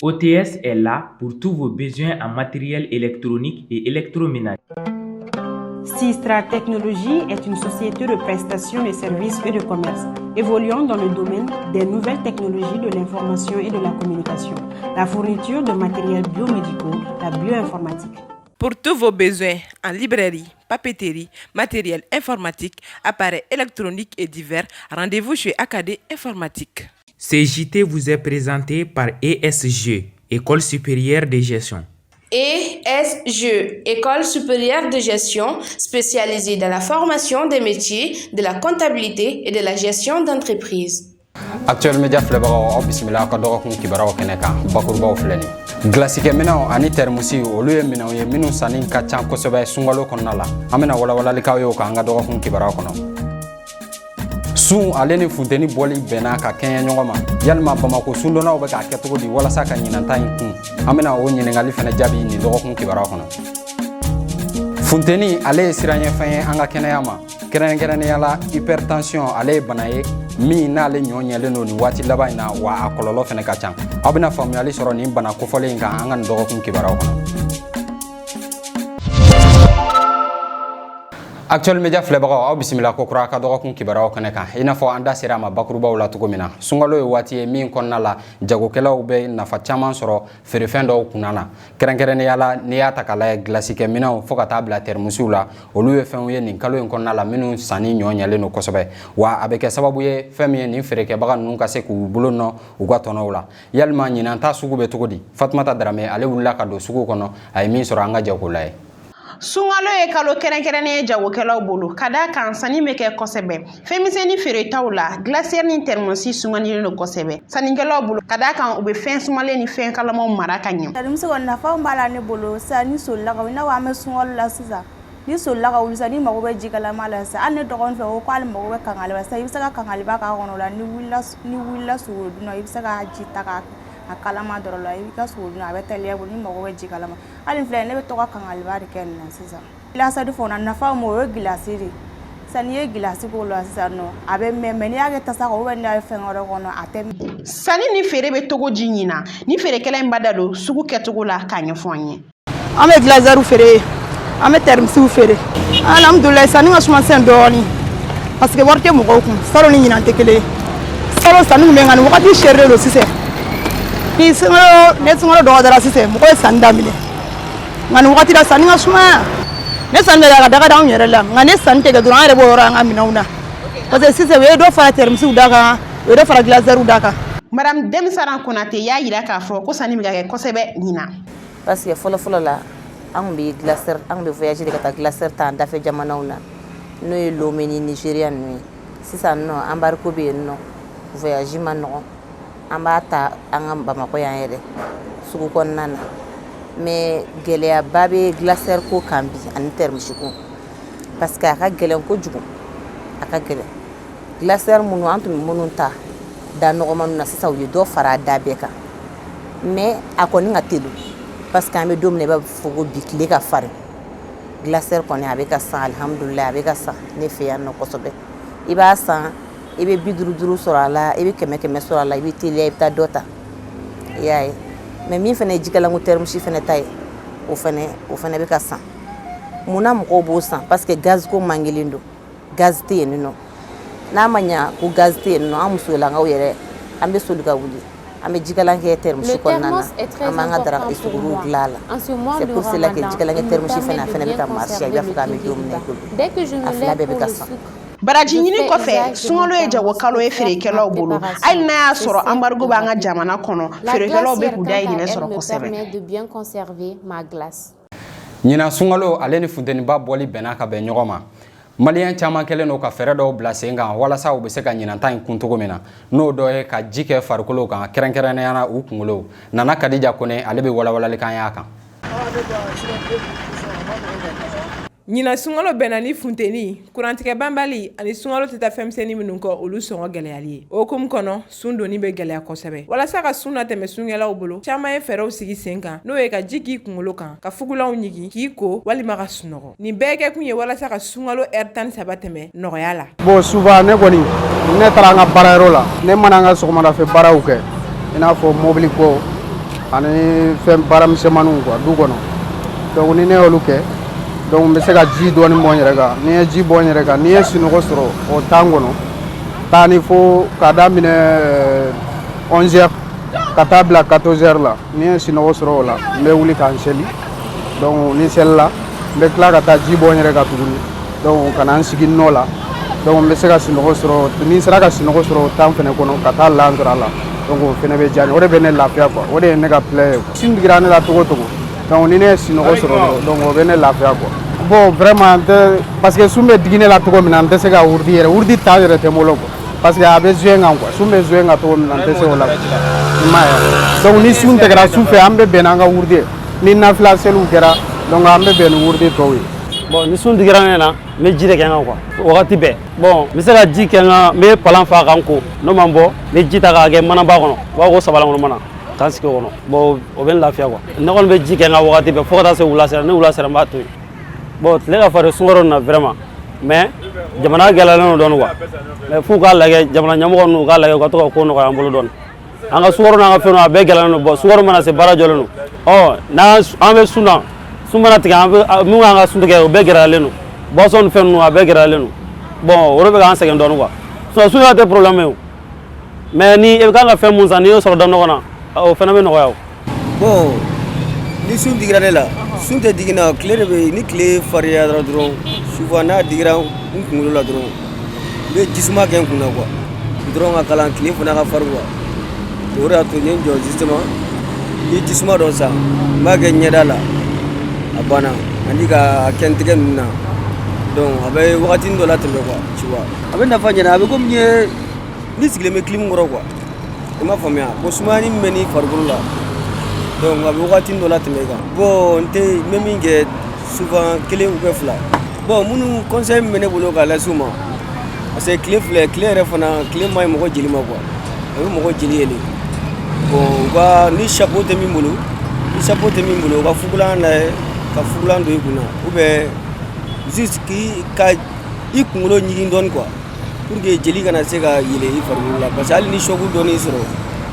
OTS est là pour tous vos besoins en matériel électronique et électroménager. Sistra Technologies est une société de prestation de services et de commerce, évoluant dans le domaine des nouvelles technologies de l'information et de la communication, la fourniture de matériels biomédicaux, la bioinformatique. Pour tous vos besoins en librairie, papeterie, matériel informatique, appareils électroniques et divers, rendez-vous chez AKD Informatique. CJT vous est présenté par ESG, École supérieure de gestion. ESG, École supérieure de gestion, spécialisée dans la formation des métiers de la comptabilité et de la gestion d'entreprise. Actuel Media Flebaro bismillah ka dogo kun kibaraw keneka bakurbaw fleni glasike minaw ani termusi oluye minaw ye minu sanin ka chan kosobe sungalo konnala amena wala likaw yo ka nga dogo kun kibaraw kono sun aleni funteni boli bena ka kenya nyongoma yalma bamako sundona obe ka keto di wala saka nyinanta kun amena o nyinengali fena jabi ni dogo kun kibaraw kono funteni ale siranye fanye anga kenayama kerene yala hypertension ale banaye mi n'ale ɲɔɲɛlen no ni waati laban in na wa a kɔlɔlɔ fɛnɛ ka ca aw bɛna faamuyali sɔrɔ nin bana kofɔlen in kan an ka nin dɔgɔkun kibaruyaw kɔnɔ. Actuel Media filɛbagaw aw bisimila ko kura ka dɔgɔkun kibaruyaw kɛnɛ kan i n'a fɔ an da sera a ma bakurubaw la cogo min na sunkalo ye waati ye min kɔnɔna la jagokɛlaw bɛ nafa caman sɔrɔ feerefɛn dɔw kunna na kɛrɛnkɛrɛnnenya la n'i y'a ta k'a lajɛ gilasikɛ minɛnw fo ka taa bila termusiw la olu ye fɛnw ye nin kalo in kɔnɔna la minnu sanni ɲɔɲɛlen no kosɛbɛ wa a bɛ kɛ sababu ye fɛn min ye nin feerekɛbaga ninnu ka se k'u bolo nɔ u ka tɔnɔw la yalima ɲinan ta sugu bɛ cogo di Fatumata Darame ale wulila ka don sugu kɔnɔ a ye min sɔrɔ an ka jako la ye. Sunkalo ye kalo kɛrɛnkɛrɛnnen ye jagokɛlaw bolo ka da kan sanni bɛ kɛ kosɛbɛ fɛnmisɛnnin feeretaw la glacière ni termosi sumanilen don kosɛbɛ sannikɛlaw bolo ka da kan u bɛ fɛn sumalen ni fɛn kalamaw mara ka ɲɛ. Muso kɔni nafaw b'a la ne bolo sisan ni solila ka wuli i n'a fɔ an bɛ sunkalo la sisan ni solila ka wuli sisan ni mago bɛ ji kalama la sisan hali ne dɔgɔnin fɛ o ko ale mago bɛ kankali la sisan i bɛ se ka kankaliba k'a kɔnɔ o la ni wulila sogo dun i bɛ se ka ji ta k'a a kalama dɔrɔn la i ka sogo dun a bɛ teliya bolo ni mago bɛ ji kalama hali filɛ ne bɛ to ka kankaliba de kɛ nin na sisan gilasi fɔ na nafa mo o ye gilasi de sisan n'i ye gilasi k'o la sisan nɔ a bɛ mɛn n'i y'a kɛ tasa kɔnɔ n'i y'a kɛ fɛn wɛrɛ kɔnɔ a tɛ mɛn. Sanni ni feere bɛ togo ji ɲina ni feerekɛla in ba da don sugu kɛcogo la k'a ɲɛfɔ an ye. An bɛ gilazɛriw feere an bɛ termisiw feere alhamdulilayi sanni ka suma sisan dɔɔnin parce que wari tɛ mɔgɔw kun salon ni ɲinan tɛ kelen ye salon sanni kun bɛ nka nin wagati sɛrilen don sisan ni sunkalo dɔgɔdara sisan mɔgɔ ye sanni daminɛ nka nin wagati la sanni ka sumaya ne sanni bɛ ka daga d'anw yɛrɛ la nka ne sanni tɛ kɛ dɔrɔn an yɛrɛ b'o yɔrɔ an ka minɛnw na parce que sisan u ye dɔ fara termisiw da kan u ye dɔ fara gilazɛriw da kan. Madame Demisaran Konate y'a yira k'a fɔ ko sanni bɛ ka kɛ kosɛbɛ ɲina. Parce que fɔlɔ la an kun bɛ glacière an kun bɛ voyager de ka taa glacière ta an dafɛ jamanaw na n'o ye Lomé ni Nigeria ninnu ye sisan nɔ embargo bɛ yen nɔ voyage ma nɔgɔn an b'a ta an ka Bamakɔ yan yɛrɛ sugu kɔnɔna na mais gɛlɛyaba bɛ glacière ko kan bi ani termisi ko parce que a ka gɛlɛn kojugu a ka gɛlɛn glacière minnu an tun bɛ minnu ta da nɔgɔmaniw na sisan u ye dɔ fara a da bɛɛ kan mais a kɔni ka teli parce que an bɛ don min na i b'a fɔ ko bi tile ka farin glacière kɔni a bɛ ka san alhamdulilayi a bɛ ka san ne fɛ yan nɔ kosɛbɛ i b'a san i bɛ 50 sɔrɔ a la i bɛ 100 sɔrɔ a la i bɛ teliya i bɛ taa dɔ ta i y'a ye mais min fana ye jikalanko termisi fana ta ye o fana bɛ ka san munna mɔgɔw b'o san parce que gaz ko man kelen don gaz tɛ yen nɔ n'a ma ɲa ko gaz tɛ yen nɔ an musolakaw yɛrɛ an bɛ soli ka wuli an bɛ jikalan kɛ termisi kɔnɔna na an b'an ka daraka suguriw dilan a la c'est pour cela que jikalan kɛ termisi fana bɛ ka marché i b'a fɔ k'an bɛ don min na i ko a fila bɛɛ bɛ ka san. Baraji ɲini kɔfɛ sunkalo ye jagokalo ye feerekɛlaw bolo hali n'a y'a sɔrɔ embargo b'an ka jamana kɔnɔ feerekɛlaw bɛ k'u dahirimɛ sɔrɔ kosɛbɛ. ɲinan sunkalo ale ni funteniba bɔli bɛnna ka bɛn ɲɔgɔn ma maliyɛn caman kɛlen don ka fɛɛrɛ dɔw bila sen kan walasa u bɛ se ka ɲinanta in kun cogo min na n'o dɔ ye ka ji kɛ farikolo kan kɛrɛnkɛrɛnnenya na u kunkolo Nana Kadija Kone ale bɛ walawalalikan y'a kan. ɲina sunkalo bɛnna ni funteni kurantigɛ banbali ani sunkalo tɛ taa fɛnmisɛnnin minnu kɔ olu sɔngɔ gɛlɛyali ye o hukumu kɔnɔ sun doni bɛ gɛlɛya kosɛbɛ walasa ka sun latɛmɛ sunkɛlaw bolo caman ye fɛɛrɛw sigi sen kan n'o ye ka ji k'i kunkolo kan ka fugulanw ɲigi k'i ko walima ka sunɔgɔ nin bɛɛ kɛ kun ye walasa ka sunkalo heure 13 tɛmɛ nɔgɔya la. Bon souvent ne kɔni ne taara an ka baarayɔrɔ la ne mana an ka sɔgɔmadafɛ baaraw kɛ i n'a fɔ mobili ko ani fɛn baaramisɛnmaninw quoi du kɔnɔ donc ni ne y'olu kɛ donc n bɛ se ka ji dɔɔni bɔ n yɛrɛ kan ni ye ji bɔ n yɛrɛ kan ni ye sunɔgɔ sɔrɔ o temps kɔnɔ taa ni fo k'a daminɛ 11h ka taa bila 14h la ni ye sunɔgɔ sɔrɔ o la n bɛ wuli k'an seli donc ni selila n bɛ tila ka taa ji bɔ n yɛrɛ kan tuguni donc ka na n sigi nɔ la donc n bɛ se ka sunɔgɔ sɔrɔ ni n sera ka sunɔgɔ sɔrɔ o temps fɛnɛ kɔnɔ ka taa lan sɔrɔ a la donc o fɛnɛ bɛ diya n ye o de bɛ ne lafiya quoi o de ye ne ka plaisir ye quoi sin digira ne la cogo o cogo donc ni ne ye sunɔgɔ sɔrɔ donc o bɛ ne lafiya quoi bon vraiment n tɛ parce que sun bɛ digi ne la cogo min na n tɛ se ka wurudi yɛrɛ wurudi temps yɛrɛ tɛ n bolo quoi parce que a bɛ jouer n kan quoi sun bɛ jouer n kan cogo min na n tɛ se o la i m'a ye donc ni sun tigɛra su fɛ an bɛ bɛn n'an ka wurudi ye ni nafila seliw kɛra donc an bɛ bɛn ni wurudi tɔw ye. Bon ni sun digira ne na n bɛ ji de kɛ n kan quoi wagati bɛɛ bon n bɛ se ka ji kɛ n kan n bɛ palan fa kan ko n'o ma bɔ n bɛ ji ta k'a kɛ manaba kɔnɔ u b'a fɔ ko sabalan kɔnɔ mana k'an sigi o kɔnɔ bon o bɛ n lafiya quoi ne kɔni bɛ ji kɛ n kan wagati bɛɛ fo ka taa se wula sera ni wula sera n b'a to yen bon tile ka farin sunkaro nin na vraiment mais jamana gɛlɛyalen don dɔɔni quoi mais f'u k'a lajɛ jamana ɲɛmɔgɔ ninnu u k'a lajɛ u ka to ka ko nɔgɔya an bolo dɔɔni an ka sunkaro n'an ka fɛnw a bɛɛ gɛlɛyalen don bon sunkaro mana se baara jɔlen don n'an bɛ sun na sun mana tigɛ min k'an ka sun tigɛ o bɛɛ gɛlɛyalen don boisson ni fɛn ninnu a bɛɛ gɛlɛyalen don bon o de bɛ k'an sɛgɛn dɔɔni quoi sinon sun yɛrɛ tɛ problème ye o mais ni e bɛ kan ka fɛn mun san n'i y'o sɔrɔ da ɲɔgɔn na o fana bɛ nɔgɔya o. bon ni sun digira ne la sun tɛ digi na tile de bɛ ni tile farinya dɔrɔn souvent n'a digira n kunkolo la dɔrɔn n bɛ jisuma kɛ n kun na quoi dɔrɔn ka kalan tile fana ka farin quoi o de y'a to n ye n jɔ justement ni jisuma dɔ san n b'a kɛ ɲɛda la a banna ani ka kɛ n tɛgɛ ninnu na donc a bɛ wagatinin dɔ latɛmɛ quoi tu vois a bɛ nafa ɲɛna a bɛ komi ni sigilen bɛ clim kɔrɔ quoi i m'a faamuya bon sumayani min bɛ ni farikolo la donc a bɛ wagatinin dɔ latɛmɛ i kan bon n bɛ min kɛ souvent kelen ou bien fila bon minnu conseil min bɛ ne bolo k'a lase u ma parce que tile filɛ tile yɛrɛ fana tile ma ɲi mɔgɔ jeli ma quoi a bɛ mɔgɔ jeli yɛlɛ bon u ka ni chapeau tɛ min bolo u ka fugulan lajɛ ka fugulan don i kunna ou bien juste ka i kunkolo ɲigin dɔɔni quoi pour que jeli kana se ka yɛlɛ i farikolo la parce que hali ni choc dɔɔni sɔrɔ o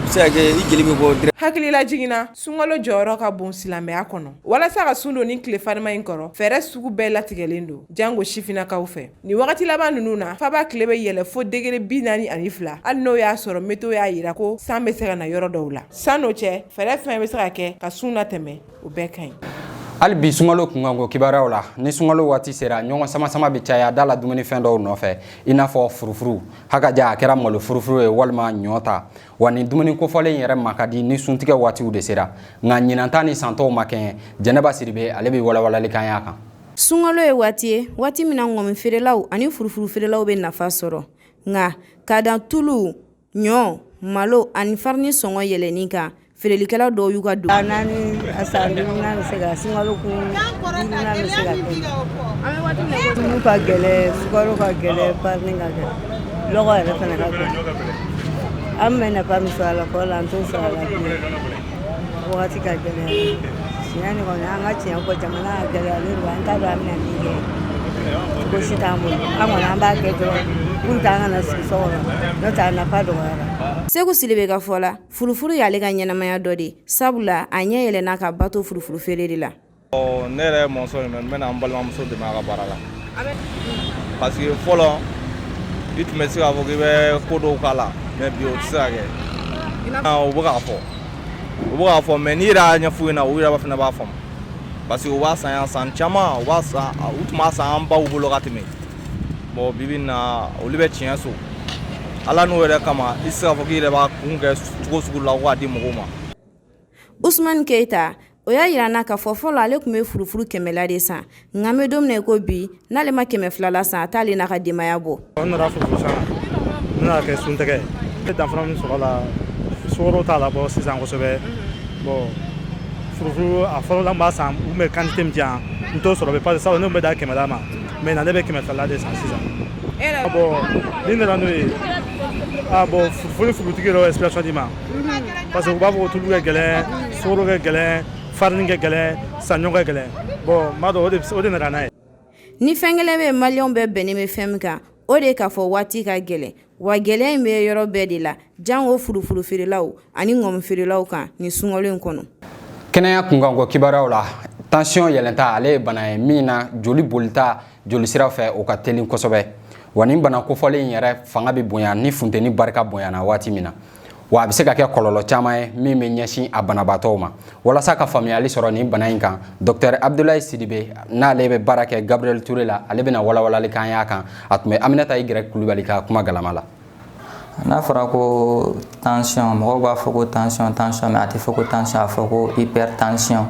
bɛ se ka kɛ i jeli bɛ bɔ direct. hakilila jiginna sunkalo jɔyɔrɔ ka bon silamɛya kɔnɔ walasa ka sun don ni tile farima in kɔrɔ fɛɛrɛ sugu bɛɛ latigɛlen don jango sifinnakaw fɛ ni wagati laban ninnu na faba tile bɛ yɛlɛ fo degere 42 hali n'o y'a sɔrɔ météo y'a yira ko san bɛ se ka na yɔrɔ dɔw la san n'o cɛ fɛɛrɛ fɛn bɛ se ka kɛ ka sun latɛmɛ o bɛɛ ka ɲi. hali bi sunkalo kunkanko kibaruyaw la ni sunkalo waati sera ɲɔgɔn sama bɛ caya da la dumunifɛn dɔw nɔfɛ i n'a fɔ furufuru hakaja a kɛra malo furufuru ye walima ɲɔ ta wa ni dumuni kofɔlen yɛrɛ ma ka di ni suntigɛ waatiw de sera nka ɲinanta ni santɔw ma kɛɲɛ jɛnɛba siribe ale bɛ walawalalikan y'a kan. sunkalo ye waati ye waati min na ŋɔmi feerelaw ani furufuru feerelaw bɛ nafa sɔrɔ nka ka dan tulu ɲɔ malo ani farini sɔngɔ yɛlɛnni kan feerelikɛla dɔw y'u ka don. naani a san duurunan bɛ se ka sunkalo kun duurunan bɛ se ka kɛ tulu ka gɛlɛ sukaro ka gɛlɛ farini ka gɛlɛ lɔgɔ yɛrɛ fana ka gɛlɛ an bɛ nafa min sɔrɔ a la fɔlɔ la an t'o sɔrɔ a la bilen wagati ka gɛlɛ tiɲɛ ni kɔni an ka tiɲɛ fɔ jamana ka gɛlɛyalen don an t'a dɔn an bɛna min kɛ cogo si t'an bolo an kɔni an b'a kɛ dɔrɔn pour que an kana sigi so kɔnɔ n'o tɛ a nafa dɔgɔyara. Segu Silibe ka fɔ la furufuru y'ale ka ɲɛnamaya dɔ de sabula a ɲɛ yɛlɛnna ka bato furufuru feere de la. ne yɛrɛ mɔmuso in n bɛna n balimamuso dɛmɛ a ka baara la parce que fɔlɔ i tun bɛ se k'a fɔ k'i bɛ ko dɔw k'a la mais bi o tɛ se ka kɛ u bɛ k'a fɔ mais n'i yɛrɛ y'a ɲɛf'u ɲɛna u yɛrɛ fana b'a faamu parce que u b'a san yan san caman u tun b'a san an baw bolo ka tɛmɛ bon bi bi in na olu bɛ tiɲɛ so. ala n'o yɛrɛ kama i se k'a fɔ k'i yɛrɛ b'a kun kɛ cogo sugu la k'a di mɔgɔw ma. Usman Keita o y'a yira n'a ka fɔ fɔlɔ ale tun bɛ furufuru 100 de san nka an bɛ don min na ko bi n'ale ma 200 la san a t'ale n'a ka denbaya bɔ. n nana furufuru san n nana kɛ suntɛgɛ ye ne danfara min sɔrɔ a la sukaro t'a la bɔ sisan kosɛbɛ bon furufuru a fɔlɔ la n b'a san u tun bɛ quantité min di yan n t'o sɔrɔ parce que sabu ne tun bɛ da 100 ma mais na ne bɛ 200 de san sisan. bon ni nana n'o ye bon furutigi yɛrɛ explication di ma parce que u b'a fɔ ko tulu ka gɛlɛn sukaro ka gɛlɛn farini ka gɛlɛn saɲɔ ka gɛlɛn bon n b'a dɔn o de nana n'a ye. ni fɛn kelen bɛ maliyɛnw bɛɛ bɛnnen bɛ fɛn min kan o de k'a fɔ waati ka gɛlɛn wa gɛlɛya in bɛ yɔrɔ bɛɛ de la jango furufuru feerelaw ani ŋɔmi feerelaw kan ni sunkalo in kɔnɔ. Kɛnɛya kunkanko kibaruyaw la tension yɛlɛnta ale ye bana ye min na joli bolita joli siraw fɛ o ka teli kosɛbɛ wa nin bana kofɔlen in yɛrɛ fanga bɛ bonya ni funteni barika bonyana waati min na wa a bɛ se ka kɛ kɔlɔlɔ caman ye min bɛ ɲɛsin a banabaatɔw ma walasa ka faamuyali sɔrɔ nin bana in kan Dr Abdulaye Sidibe n'ale bɛ baara kɛ Gabriel Touré la ale bɛna walawalali k'an y'a kan a tun bɛ Aminata Igirek Kulibali ka kuma galama la. N'a fɔra ko tension mɔgɔw b'a fɔ ko tension mais a tɛ fɔ ko tension a fɔ ko hypertension.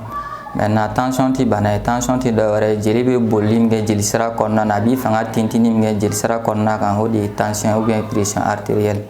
Maintenant tension ti bana ye tension ti dɔwɛrɛ jeli bɛ boli min kɛ jeli sira kɔnɔna na a b'i fanga tintini min kɛ jeli sira kɔnɔna kan o de ye tension ou bien pression artérielle.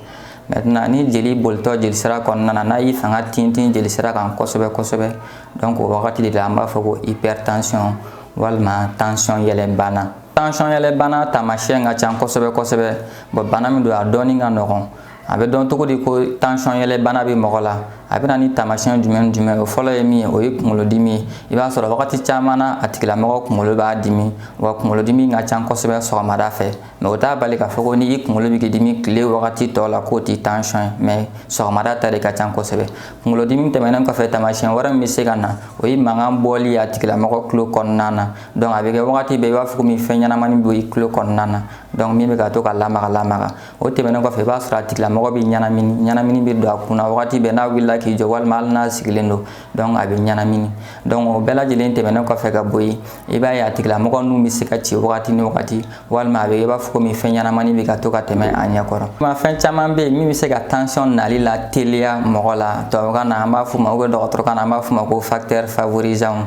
Maintenant ni jeli bolitɔ jeli sira kɔnɔna na n'a y'i fanga tintin jeli sira kan kosɛbɛ donc o wagati de la an b'a fɔ ko hypertension walima tension yɛlɛbana. Tension yɛlɛbana taamasiyɛn ka ca kosɛbɛ bon bana min don a dɔɔni ka nɔgɔn a bɛ dɔn cogo di ko tension yɛlɛbana bɛ mɔgɔ la a bɛ na ni taamasiyɛn jumɛn o fɔlɔ ye min ye o ye kunkolodimi ye i b'a sɔrɔ wagati caman na a tigilamɔgɔ kunkolo b'a dimi wa kunkolodimi ka ca kosɛbɛ sɔgɔmada fɛ mais o t'a bali k'a fɔ ko ni i kunkolo bɛ k'i dimi tile wagati tɔ la k'o ti tension ye mais sɔgɔmada ta de ka ca kosɛbɛ kunkolodimi tɛmɛnen kɔfɛ taamasiyɛn wɛrɛ min bɛ se ka na o ye mankan bɔli a tigilamɔgɔ tulo kɔnɔna na donc a bɛ kɛ wagati bɛɛ i b'a fɔ komi fɛn ɲɛnamani bɛ i tulo kɔnɔna na donc min bɛ ka to ka lamaga o tɛmɛnen kɔfɛ i b'a sɔrɔ a tigilamɔgɔ bɛ ɲanamini bɛ don a kunna wagati bɛɛ n'a wulila k'i jɔ walima hali n'a sigilen don donc a bɛ ɲanamini donc o bɛɛ lajɛlen tɛmɛnen kɔfɛ ka bɔ yen i b'a ye a tigilamɔgɔ nun bɛ se ka ci wagati ni wagati walima a bɛ i b'a fɔ komi fɛn ɲanamani bɛ ka to ka tɛmɛ a ɲɛkɔrɔ. Fɛn caman bɛ yen min bɛ se ka tension nali la teliya mɔgɔ la tubabukan na an b'a fɔ ma ou bien dɔgɔtɔrɔkan na an b'a fɔ ma ko facteur favorisant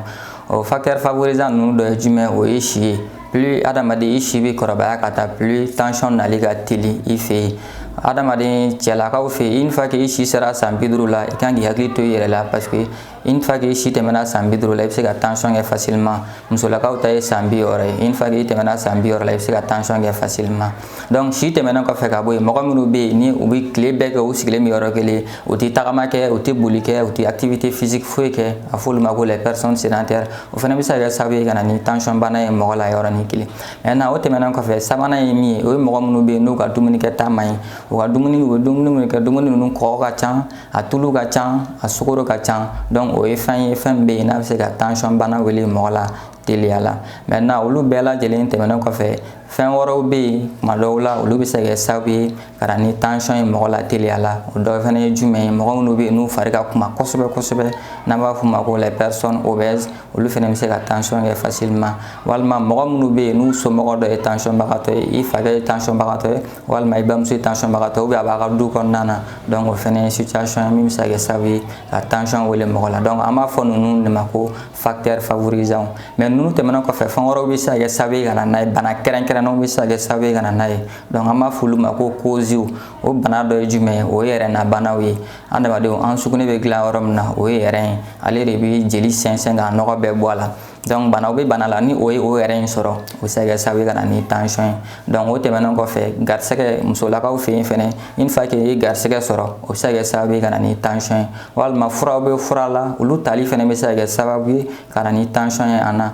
o facteur favorisant ninnu dɔ ye jumɛn o ye si ye plus adamaden i si bɛ kɔrɔbaya ka taa plus tension nali ka teli i fɛ yen adamaden cɛlakaw fɛ yen une fois que i si sera san 50 la i kan k'i hakili to i yɛrɛ la parce que une fois que i si tɛmɛna san 50 la i bɛ se ka tension kɛ facilement musolakaw ta ye san 60 ye une fois que i tɛmɛna san 60 la i bɛ se ka tension kɛ facilement donc si tɛmɛnen kɔfɛ ka bɔ yen mɔgɔ minnu bɛ yen ni u bɛ tile bɛɛ kɛ u sigilen bɛ yɔrɔ kelen u tɛ tagama kɛ u tɛ boli kɛ u tɛ activité physique foyi kɛ a fɔ olu ma ko les personnes sédentaires o fana bɛ se ka kɛ sababu ye ka na ni tension bana ye mɔgɔ la yɔrɔnin kelen maintenant o tɛmɛnen kɔfɛ sabanan ye min ye o ye mɔgɔ minnu bɛ yen n'u ka dumunikɛta man ɲi u ka dumuni u bɛ dumuni minnu kɛ dumuni ninnu kɔgɔ ka ca a tulu ka ca a sukaro ka ca donc o ye fɛn ye fɛn min bɛ yen n'a bɛ se ka tension bana wele mɔgɔ la teliya la maintenant olu bɛɛ lajɛlen tɛmɛnen kɔfɛ fɛn wɛrɛw bɛ yen tuma dɔw la olu bɛ se ka kɛ sababu ye ka na ni tension ye mɔgɔ la teliya la o dɔ fana ye jumɛn ye mɔgɔ minnu bɛ yen n'u fari ka kuma kosɛbɛ n'an b'a fɔ o ma ko les personnes obèses olu fana bɛ se ka tension kɛ facilement walima mɔgɔ minnu bɛ yen n'u somɔgɔ dɔ ye tension bagatɔ ye i fakɛ ye tension bagatɔ ye walima i bamuso ye tension bagatɔ ou bien a b'a ka du kɔnɔna na donc o fana ye situation ye min bɛ se ka kɛ sababu ye ka tension wele mɔgɔ la donc an b'a fɔ ninnu de ma ko facteur favorisant mais ninnu tɛmɛnen kɔfɛ fɛn wɛrɛw bɛ se ka kɛ sababu ye ka na n'a ye bana kɛrɛnkɛrɛnnenw bɛ se ka kɛ sababu ye ka na n'a ye donc an b'a fɔ olu ma ko causes o bana dɔ ye jumɛn ye o ye yɛrɛ banaw ye adamadenw an sugunɛ bɛ dilan yɔrɔ min na o ye yɛrɛ ye ale de bɛ jeli sɛnsɛn ka nɔgɔ bɛɛ bɔ a la donc banaw bɛ bana la ni o ye o yɛrɛ in sɔrɔ o bɛ se ka kɛ sababu ye ka na ni tension ye donc o tɛmɛnen kɔfɛ garisɛgɛ musolakaw fɛ yen fɛnɛ une fois que i ye garisɛgɛ sɔrɔ o bɛ se ka kɛ sababu ye ka na ni tension ye walima furaw bɛ fura la olu tali fɛnɛ bɛ se ka kɛ sababu ye ka na ni tension ye an na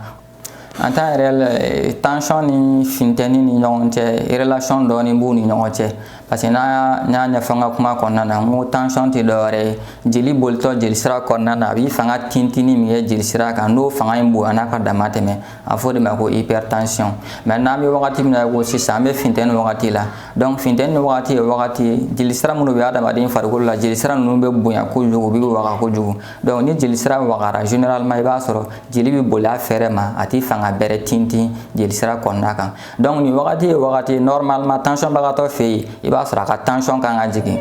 en temps réel tension ni funtɛni ni ɲɔgɔn cɛ relation dɔɔni b'u ni ɲɔgɔn cɛ parce que n'a y'a ɲɛfɔ n ka kuma kɔnɔna na n ko tension tɛ dɔwɛrɛ ye jeli bolitɔ jeli sira kɔnɔna na a b'i fanga tintini min kɛ jeli sira kan n'o fanga in bonya n'a ka dama tɛmɛ a fɔ de ma ko hypertension mais n'an bɛ wagati min na ko sisan an bɛ funtɛni wagati la donc funtɛni wagati ye wagati ye jeli sira minnu bɛ adamaden farikolo la jeli sira ninnu bɛ bonya kojugu u bɛ waga kojugu donc ni jeli sira wagara généralement i b'a sɔrɔ jeli bɛ boli a fɛrɛ ma a tɛ fanga bɛrɛ tintin jeli sira kɔnɔna kan donc nin wagati ye wagati normalement tension bagatɔ fɛ yen i b'a sɔrɔ a ka tension kan ka jigin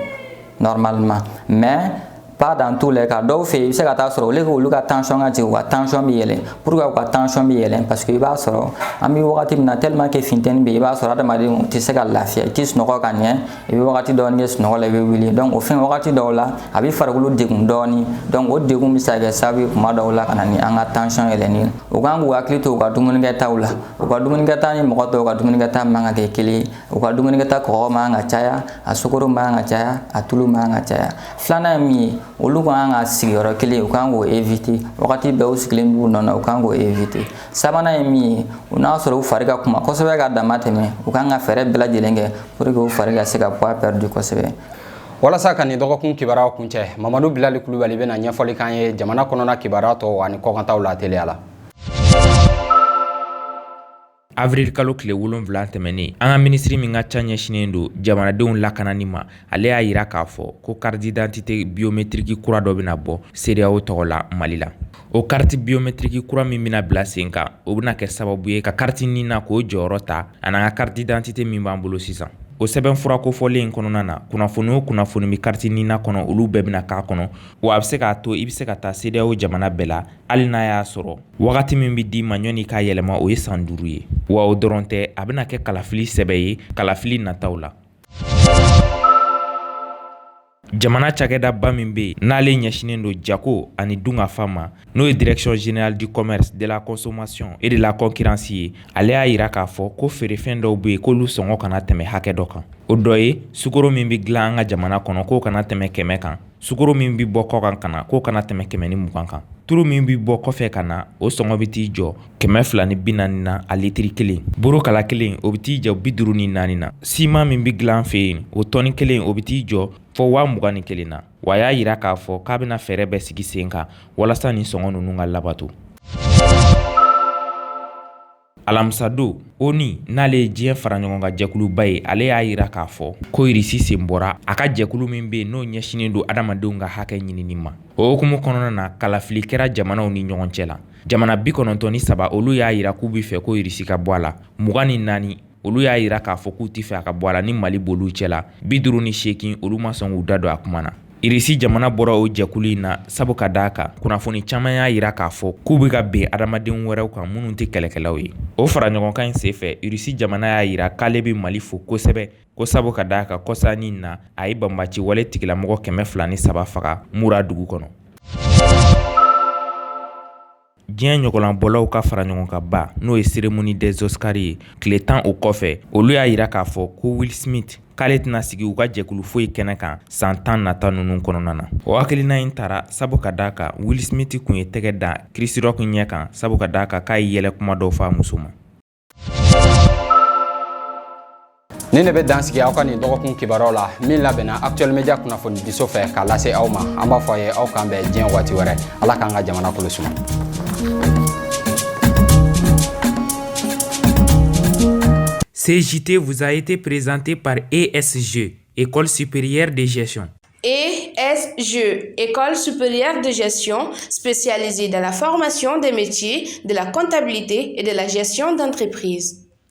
normalement mais pas dans tous les cas dɔw fɛ yen i bɛ se ka taa sɔrɔ olu k'olu ka tension ka jigin u ka tension bɛ yɛlɛn pourquoi u ka tension bɛ yɛlɛn parce que i b'a sɔrɔ an bɛ wagati min na tellement que funtɛni bɛ yen i b'a sɔrɔ adamaden tɛ se ka lafiya i tɛ sunɔgɔ ka ɲɛ i bɛ wagati dɔɔni kɛ sunɔgɔ la i bɛ wuli donc o fɛn wagati dɔw la a bɛ farikolo degun dɔɔni donc o degun bɛ se ka kɛ sababu ye kuma dɔw la ka na ni an ka tension yɛlɛnni u kan k'u hakili to u ka dumunikɛtaw la u ka dumunikɛta ni mɔgɔ tɔw ka dumunikɛta man ka kɛ kelen ye u ka dumunikɛta kɔgɔ man ka caya a sukaro man ka caya a tulu man ka caya filanan ye min ye olu kan ka sigiyɔrɔ kelen u kan k'o éviter wagati bɛɛ u sigilen b'u nɔ na u kan k'o éviter sabanan ye min ye u n'a sɔrɔ u fari ka kuma kosɛbɛ ka dama tɛmɛ u kan ka fɛɛrɛ bɛɛ lajɛlen kɛ pour que u fari ka se ka poids perdu kosɛbɛ. walasa ka nin dɔgɔkun kibaruyaw kuncɛ Mamadu Bilali Kulubali bɛna ɲɛfɔli kan ye jamana kɔnɔna kibaruya tɔw ani kɔkantaw la teliya la. Avril kalo tile 7 tɛmɛnen an ka ministri min ka ca ɲɛsinen don jamanadenw lakanani ma ale y'a yira k'a fɔ ko carte d'identité biométrique kura dɔ bɛna bɔ CEDEAO tɔgɔ la Mali la. O carte biométrique kura min bɛna bila sen kan o bɛna kɛ sababu ye ka carte nina k'o jɔyɔrɔ ta an'an ka carte d'identité min b'an bolo sisan. O sɛbɛnfura kofɔlen in kɔnɔna na kunnafoni o kunnafoni bɛ carte nina kɔnɔ olu bɛɛ bɛna k'a kɔnɔ wa a bɛ se k'a to i bɛ se ka taa CEDEAO jamana bɛɛ la hali n'a y'a sɔrɔ wagati min bɛ d'i ma ɲɔni k'a yɛlɛma o ye san 5 ye wa o dɔrɔn tɛ a bɛna kɛ kalafili sɛbɛ ye kalafili nataw la. Jamana cakɛdaba min bɛ yen n'ale ɲɛsinen don jago ani dunkafa ma n'o ye Direction Générale du Commerce, de la Consommation et de la Concurrence ye ale y'a yira k'a fɔ ko feerefɛn dɔw bɛ yen k'olu sɔngɔ kana tɛmɛ hakɛ dɔ kan. O dɔ ye sukaro min bɛ dilan an ka jamana kɔnɔ k'o kana tɛmɛ 100 kan, sukaro min bɛ bɔ kɔkan ka na k'o kana tɛmɛ 120 kan, turu min bɛ bɔ kɔfɛ ka na o sɔngɔ bɛ t'i jɔ 240 na a litiri kelen, buru kala kelen o bɛ t'i jɔ 54 na, siman min bɛ dilan fɛ yen o tɔni kelen o bɛ t'i jɔ fo 21 na, wa a y'a yira k'a fɔ k'a bɛna fɛɛrɛ bɛɛ sigi sen kan walasa nin sɔngɔ ninnu ka labato. Alamisa don ONU n'ale ye diɲɛ fara ɲɔgɔn kan jɛkuluba ye ale y'a yira k'a fɔ ko Irisi sen bɔra a ka jɛkulu min bɛ yen n'o ɲɛsinen don adamadenw ka hakɛ ɲinini ma. O hukumu kɔnɔna na kalafili kɛra jamanaw ni ɲɔgɔn cɛ la. Jamana 93 olu y'a yira k'u bɛ fɛ ko Irisi ka bɔ a la, 24 olu y'a yira k'a fɔ k'u tɛ fɛ a ka bɔ a la ni Mali b'olu cɛ la, 58 olu ma sɔn k'u da don a kuma na. Irisi jamana bɔra o jɛkulu in na sabu ka d'a kan kunnafoni caman y'a yira k'a fɔ k'u bɛ ka bɛn adamadenw wɛrɛw kan minnu tɛ kɛlɛkɛlaw ye. O fara ɲɔgɔnkan in senfɛ Irisi jamana y'a yira k'ale bɛ Mali fo kosɛbɛ ko sabu ka d'a kan kɔsani in na a ye banbaci wale tigilamɔgɔ 203 faga Mura dugu kɔnɔ. Diɲɛ ɲɔgɔnlanbɔlaw ka fara ɲɔgɔn kan ba n'o ye cérémonie des Oscars ye tile 10 o kɔfɛ olu y'a yira k'a fɔ ko Will Smith k'ale tɛna sigi u ka jɛkulu foyi kɛnɛ kan san 10 nata ninnu kɔnɔna na. O hakilina in taara sabu ka d'a kan Will Smith kun ye tɛgɛ da Chris Rock ɲɛ kan sabu ka d'a kan k'a ye yɛlɛ kuma dɔw fɔ a muso ma. Ni ne bɛ dan sigi aw ka nin dɔgɔkun kibaruyaw la min labɛnna Actuel Media kunnafoni diso fɛ k'a lase aw ma an b'a fɔ a ye aw k'an bɛn diɲɛ waati wɛrɛ Ala k'an ka jamana kɔlɔsi. CJT vous a été présenté par ESG, École supérieure de gestion. ESG, École supérieure de gestion, spécialisée dans la formation des métiers de la comptabilité et de la gestion d'entreprise.